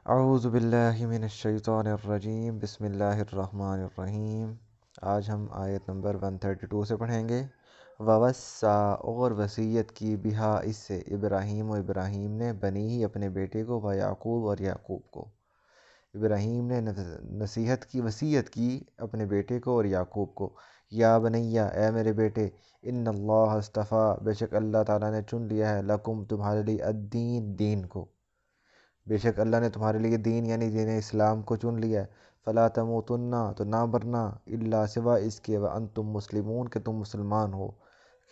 اعوذ باللہ من الشیطان الرجیم، بسم اللہ الرحمن الرحیم۔ آج ہم آیت نمبر 132 سے پڑھیں گے۔ ووصّا، اور وصیت کی، بہا، اس سے، ابراہیم نے، بنی ہی، اپنے بیٹے کو، و یعقوب، اور یعقوب کو۔ ابراہیم نے وصیت کی اپنے بیٹے کو اور یعقوب کو، یا بنیا، اے میرے بیٹے، ان اللہ اصطفیٰ، بے شک اللہ تعالیٰ نے چن لیا ہے، لکم، تمہارے لیے، الدین، دین کو، بے شک اللہ نے تمہارے لیے دین یعنی دین اسلام کو چن لیا ہے۔ فلا تموتن، تو نہ مرنا، الا، سوا اس کے، وانتم مسلمون، کہ تم مسلمان ہو۔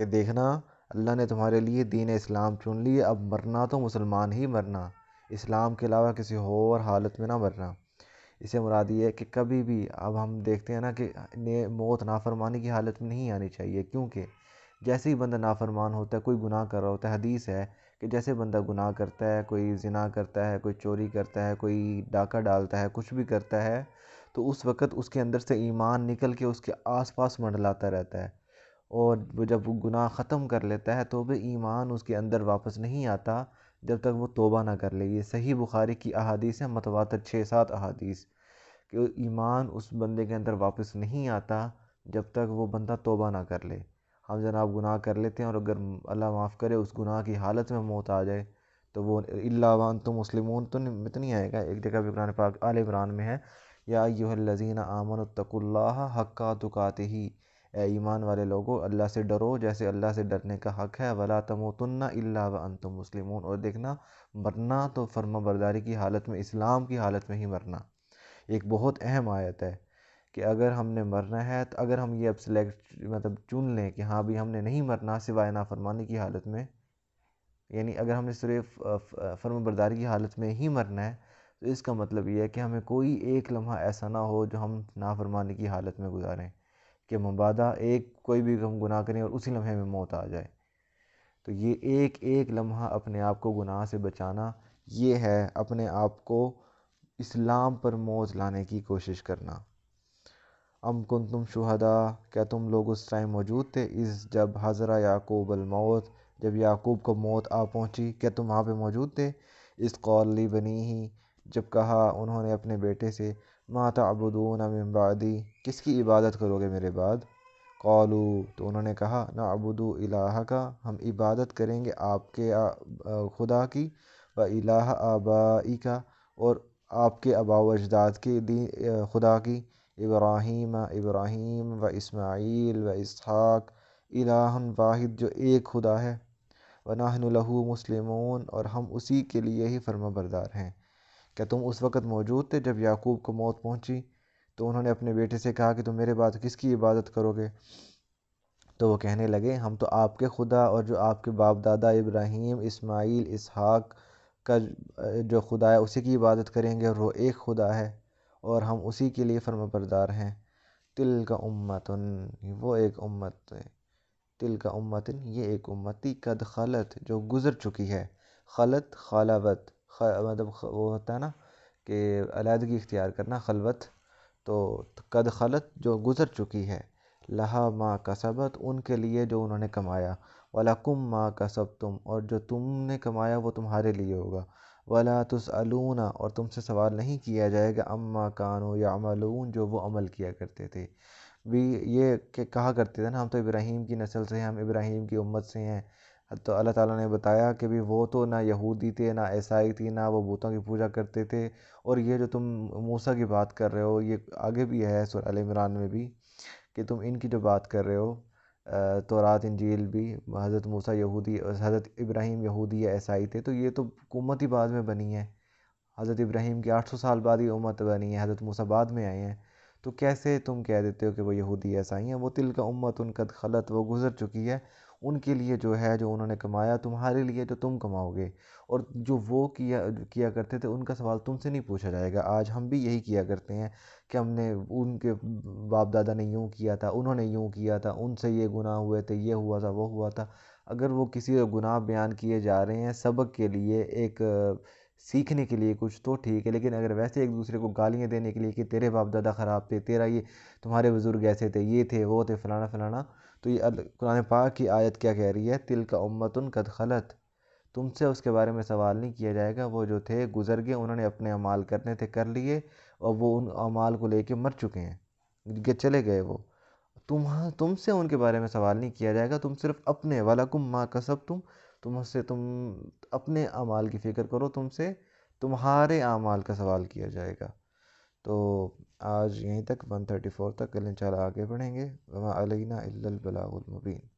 کہ دیکھنا، اللہ نے تمہارے لیے دین اسلام چن لی ہے، اب مرنا تو مسلمان ہی مرنا، اسلام کے علاوہ کسی اور حالت میں نہ مرنا۔ اسے مراد یہ ہے کہ کبھی بھی، اب ہم دیکھتے ہیں نا کہ موت نافرمانی کی حالت میں نہیں آنی چاہیے، کیونکہ جیسے ہی بندہ نافرمان ہوتا ہے، کوئی گناہ کر رہا ہوتا ہے، حدیث ہے کہ جیسے بندہ گناہ کرتا ہے، کوئی زنا کرتا ہے، کوئی چوری کرتا ہے، کوئی ڈاکہ ڈالتا ہے، کچھ بھی کرتا ہے، تو اس وقت اس کے اندر سے ایمان نکل کے اس کے آس پاس منڈلاتا رہتا ہے، اور وہ جب وہ گناہ ختم کر لیتا ہے تو بھی ایمان اس کے اندر واپس نہیں آتا جب تک وہ توبہ نہ کر لے۔ یہ صحیح بخاری کی احادیث ہیں، متواتر 6-7 احادیث، کہ ایمان اس بندے کے اندر واپس نہیں آتا جب تک وہ بندہ توبہ نہ کر لے۔ ہم جناب گناہ کر لیتے ہیں، اور اگر اللہ معاف کرے اس گناہ کی حالت میں موت آ جائے تو وہ الا وانتم مسلمون تو نہیں آئے گا۔ ایک جگہ بھی قرآن پاک آل عمران میں ہے، یا ایھا الذین آمنوا اتقوا اللہ حق تقاتہ، اے ایمان والے لوگو، اللہ سے ڈرو جیسے اللہ سے ڈرنے کا حق ہے، ولا تموتن الا وانتم مسلمون، اور دیکھنا، مرنا تو فرما برداری کی حالت میں، اسلام کی حالت میں ہی مرنا۔ ایک بہت اہم آیت ہے کہ اگر ہم نے مرنا ہے، تو اگر ہم یہ اب چن لیں کہ ہاں بھی ہم نے نہیں مرنا سوائے نافرمانی کی حالت میں، یعنی اگر ہم نے صرف فرما برداری کی حالت میں ہی مرنا ہے، تو اس کا مطلب یہ ہے کہ ہمیں کوئی ایک لمحہ ایسا نہ ہو جو ہم نافرمانی کی حالت میں گزاریں، کہ مبادا کوئی بھی ہم گناہ کریں اور اسی لمحے میں موت آ جائے۔ تو یہ ایک ایک لمحہ اپنے آپ کو گناہ سے بچانا، یہ ہے اپنے آپ کو اسلام پر موت لانے کی کوشش کرنا۔ ام کنتم شہداء، کیا تم لوگ اس ٹائم موجود تھے، جب حضر یعقوب الموت، جب یعقوب کو موت آ پہنچی، کیا تم وہاں پہ موجود تھے؟ قال لی بنیہ، جب کہا انہوں نے اپنے بیٹے سے، ما تعبدون من بعدی، کس کی عبادت کرو گے میرے بعد؟ قالوا، تو انہوں نے کہا، نعبد الہک، ہم عبادت کریں گے آپ کے خدا کی، و الہ آبائک، اور آپ کے آباء و اجداد کے خدا کی، ابراہیم و اسماعیل و اسحاق، الہ واحد، جو ایک خدا ہے، ونحن لہ مسلمون، اور ہم اسی کے لیے ہی فرما بردار ہیں۔ کیا تم اس وقت موجود تھے جب یعقوب کو موت پہنچی تو انہوں نے اپنے بیٹے سے کہا کہ تم میرے بعد کس کی عبادت کرو گے؟ تو وہ کہنے لگے، ہم تو آپ کے خدا اور جو آپ کے باپ دادا ابراہیم، اسماعیل، اسحاق کا جو خدا ہے اسی کی عبادت کریں گے، اور وہ ایک خدا ہے، اور ہم اسی کے لیے فرما بردار ہیں۔ تلک امتن، وہ ایک امت ہے، تلک امتن، یہ ایک امتی، قد خلت، جو گزر چکی ہے، خلت، خالوت، مطلب وہ ہوتا ہے نا کہ علیحدگی اختیار کرنا، خلوت، تو قد خلت، جو گزر چکی ہے، لہا ما کسبت، ان کے لیے جو انہوں نے کمایا، ولکم ما کسبتم، اور جو تم نے کمایا وہ تمہارے لیے ہوگا، ولا تسألون، اور تم سے سوال نہیں کیا جائے گا، اما کانوا یعملون، جو وہ عمل کیا کرتے تھے۔ بھی یہ کہ کہا کرتے تھے نا، ہم تو ابراہیم کی نسل سے ہیں، ہم ابراہیم کی امت سے ہیں، تو اللہ تعالیٰ نے بتایا کہ بھی وہ تو نہ یہودی تھے، نہ عیسائی تھی، نہ وہ بتوں کی پوجا کرتے تھے، اور یہ جو تم موسیٰ کی بات کر رہے ہو، یہ آگے بھی ہے سورہ آل عمران میں بھی، کہ تم ان کی جو بات کر رہے ہو، تورات انجیل بھی، حضرت موسیٰ یہودی اور حضرت ابراہیم یہودی یا عیسائی تھے، تو یہ تو امت ہی بعد میں بنی ہے، حضرت ابراہیم کے 800 سال بعد یہ امت بنی ہے، حضرت موسیٰ بعد میں آئے ہیں، تو کیسے تم کہہ دیتے ہو کہ وہ یہودی عیسائی ہیں؟ وہ تلک امت قد خلت، وہ گزر چکی ہے، ان کے لیے جو ہے جو انہوں نے کمایا، تمہارے لیے جو تم کماؤ گے، اور جو وہ کیا کرتے تھے ان کا سوال تم سے نہیں پوچھا جائے گا۔ آج ہم بھی یہی کیا کرتے ہیں کہ ہم نے ان کے باپ دادا نے یوں کیا تھا، انہوں نے یوں کیا تھا، ان سے یہ گناہ ہوئے تھے، یہ ہوا تھا، وہ ہوا تھا۔ اگر وہ کسی گناہ بیان کیے جا رہے ہیں سبق کے لیے، ایک سیکھنے کے لیے کچھ، تو ٹھیک ہے، لیکن اگر ویسے ایک دوسرے کو گالیاں دینے کے لیے کہ تیرے باپ دادا خراب تھے، تیرا یہ، تمہارے بزرگ ایسے تھے، یہ تھے، وہ تھے، فلانا فلانا، تو یہ قرآن پاک کی آیت کیا کہہ رہی ہے؟ تلک امت قد خلت، تم سے اس کے بارے میں سوال نہیں کیا جائے گا، وہ جو تھے گزر گئے، انہوں نے اپنے اعمال کرنے تھے کر لیے، اور وہ ان اعمال کو لے کے مر چکے ہیں کہ چلے گئے وہ، تم سے ان کے بارے میں سوال نہیں کیا جائے گا، تم صرف اپنے وَلَكُمْ مَا كَسَبْتُمْ، تم اپنے اعمال کی فکر کرو، تم سے تمہارے اعمال کا سوال کیا جائے گا۔ تو آج یہیں تک 134 تک، کل انشاءاللہ آگے بڑھیں گے۔ وَمَا عَلَيْنَا إِلَّا الْبَلَاغُ الْمُبِينُ۔